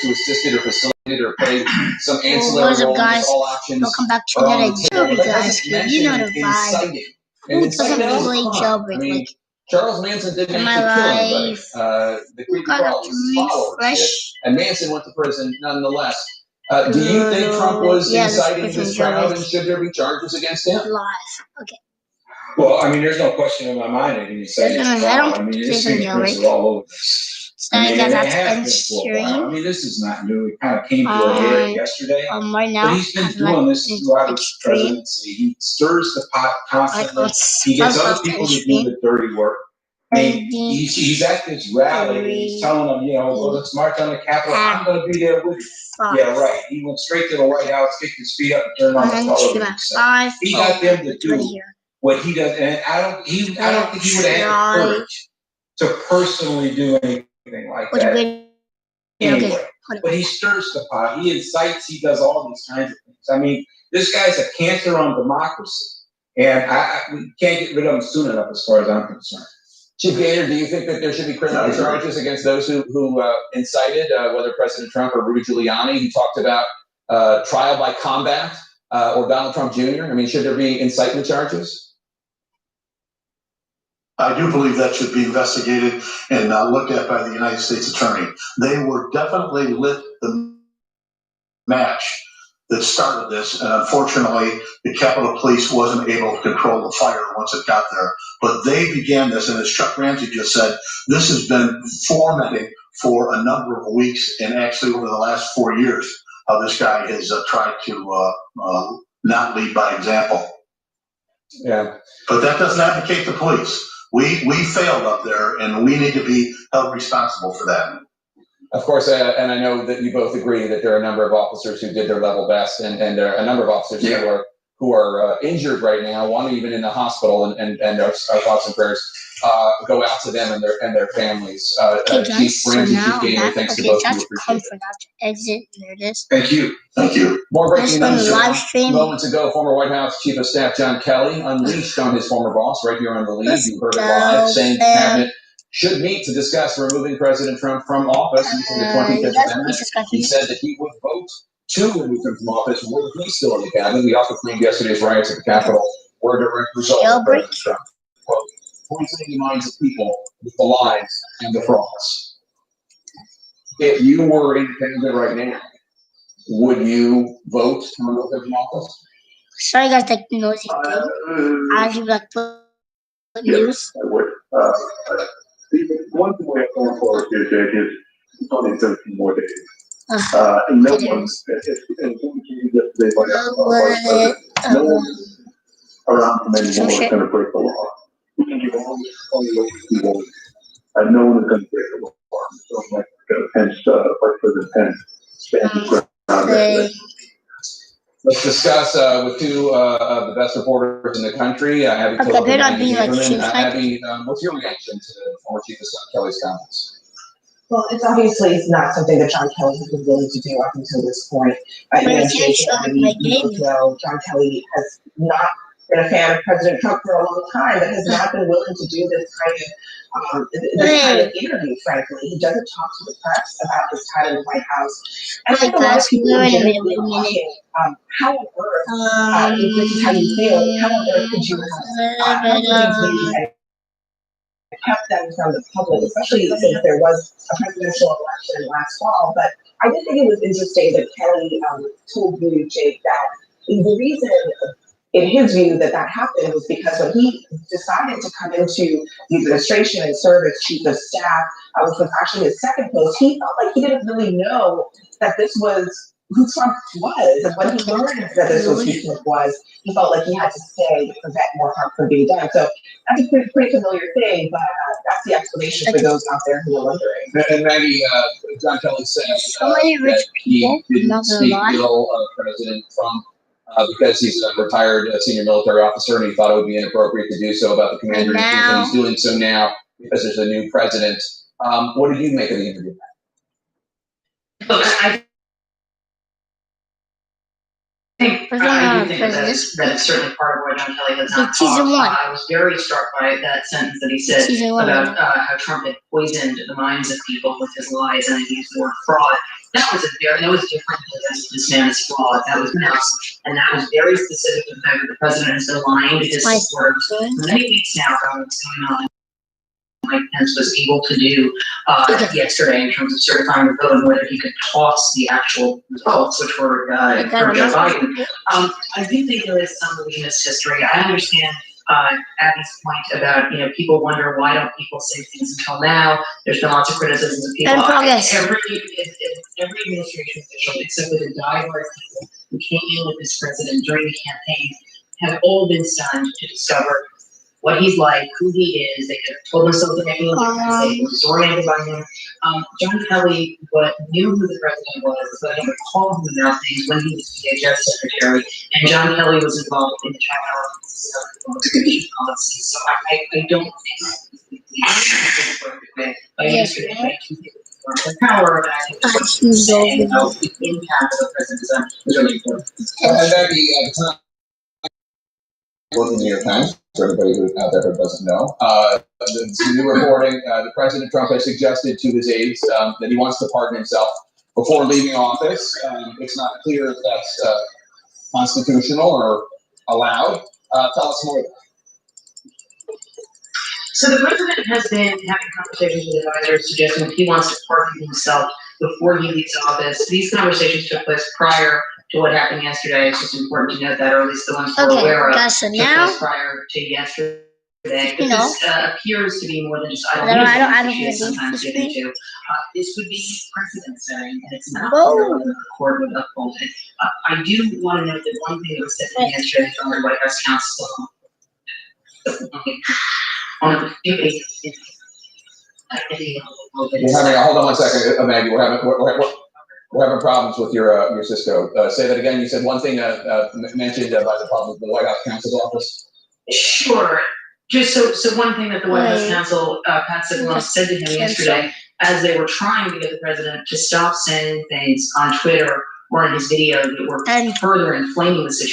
who assisted or facilitated or played some ancillary role in all options. Welcome back to another jailbreak, guys. You know the vibe. Who doesn't play jailbreak? I mean, Charles Manson didn't actually kill anybody. The creepy part was his followers did, and Manson went to prison nonetheless. Do you think Trump was inciting this crowd, and should there be charges against him? Okay. Well, I mean, there's no question in my mind that he's inciting the crowd. I mean, this fingerprints are all over this. I mean, and they have been for a while. I mean, this is not new. It kind of came to a head yesterday. Right now, but he's been doing this throughout his presidency. He stirs the pot constantly. He gets other people to do the dirty work. I mean, he's at this rally. He's telling them, you know, well, let's march on the Capitol. I'm going to be there with you. Yeah, right. He went straight to the White House, kicked his feet up, and turned on the television. He got them to do what he does, and I don't think he would have had the courage to personally do anything like that. Anyway, but he stirs the pot. He incites. He does all these kinds of things. I mean, this guy's a cancer on democracy, and we can't get rid of him soon enough, as far as I'm concerned. Chief Gator, do you think that there should be criminal charges against those who incited, whether President Trump or Rudy Giuliani? He talked about trial by combat or Donald Trump Jr. I mean, should there be incitement charges? I do believe that should be investigated and looked at by the United States Attorney. They were definitely lit the match that started this, and unfortunately, the Capitol Police wasn't able to control the fire once it got there. But they began this, and as Chuck Ramsey just said, this has been fomenting for a number of weeks, and actually over the last 4 years, how this guy has tried to not lead by example. Yeah. But that doesn't advocate the police. We failed up there, and we need to be held responsible for that. Of course, and I know that you both agree that there are a number of officers who did their level best, and there are a number of officers who are injured right now, one even in the hospital, and our thoughts and prayers go out to them and their families. Chief Ramsey, Chief Gator, thanks to both of you. Appreciate it. Exit. There it is. Thank you. Thank you. More breaking news. Moments ago, former White House Chief of Staff John Kelly unleashed on his former boss right here on the lead. You heard it live, saying the cabinet should meet to discuss removing President Trump from office using the 25th Amendment. He said that he would vote to remove him from office were he still in the cabinet. We also claimed yesterday's riots at the Capitol were a direct result of President Trump. Quote, poisoning the minds of people with the lies and the frauds. If you were independent right now, would you vote to remove him from office? Sorry guys, like noisy thing. I actually like put news. I would. One thing we have going forward here, Jake, is it's only 13 more days. And no one, yesterday by no one around from anyone is going to break the law. We can give all the people, and no one is going to break the law. So, like Pence, Vice President Pence, stands his ground. Let's discuss with two of the best reporters in the country, Abby Tillman and Andy Huberman. Abby, what's your reaction to the former Chief of Staff Kelly's comments? Well, it's obviously not something that John Kelly has been willing to do up until this point. John Kelly has not been a fan of President Trump for a long time, but has not been willing to do this kind of interview, frankly. He doesn't talk to the press about his time in the White House. And I think a lot of people are asking, how on earth, if this is how you feel, how on earth could you have kept them from the public, especially since there was a presidential election last fall. But I did think it was interesting that Kelly told you, Jake, that the reason, in his view, that happened was because when he decided to come into the administration and serve as chief of staff, which was actually his second post, he felt like he didn't really know that this was who Trump was. And when he learned that this was who Trump was, he felt like he had to stay to prevent more harm from being done. So that's a pretty familiar thing, but that's the explanation for those out there who are wondering. And Maggie, John Kelly said that he didn't speak ill of President Trump because he's a retired senior military officer, and he thought it would be inappropriate to do so about the commander-in-chief, and he's doing so now because there's a new president. What did you make of the interview? Look, I think Persona think President. that's certainly part of why John Kelly has not Season talked. 1. I was very struck by that sentence that he said Season 1. about how Trump had poisoned the minds of people with his lies, and he used the word fraud. That was different than this man is flawed. That was announced, and that was very specific to the fact that the president has been lying to his supporters for many weeks now about what's going on. Mike Pence was able to do yesterday in terms of certifying the vote and whether he could toss the actual results, which were for Joe Biden. I do think there is some revisionist history. I understand Abby's point about, people wonder why don't people say things until now. There's been lots of criticisms of people. Every administration official, except for the diehard people who came in with this president during the campaign, have all been stunned to discover what he's like, who he is. They could have told him something that he was disoriented by him. John Kelly knew who the president was, but he would call him about things when he was DHS secretary, and John Kelly was involved in the China policy. So I don't think yesterday, the power of acting saying about the impact of the president is really important. And Maggie, in the New York Times, for anybody who out there who doesn't know, the new reporting, the President Trump has suggested to his aides that he wants to pardon himself before leaving office. It's not clear if that's constitutional or allowed. Tell us more. So the president has been having conversations with advisors suggesting that he wants to pardon himself before he leaves office. These conversations took place prior to what happened yesterday. It's just important to note that, or at least the ones we're aware of, so now, prior to yesterday. This appears to be more than just I don't she is sometimes this given to. This would be precedent setting, and it's not clear whether the court would uphold it. I do want to note that one thing that was said yesterday from the White House counsel. One of the few cases hold on one second, Maggie. We're having problems with your Cisco. Say that again. You said one thing mentioned by the public, the White House counsel's office. Sure. Just so one thing that the White House counsel, Pat Cipollone, said to him yesterday, as they were trying to get the president to stop saying things on Twitter or in his video that were further inflaming the situation.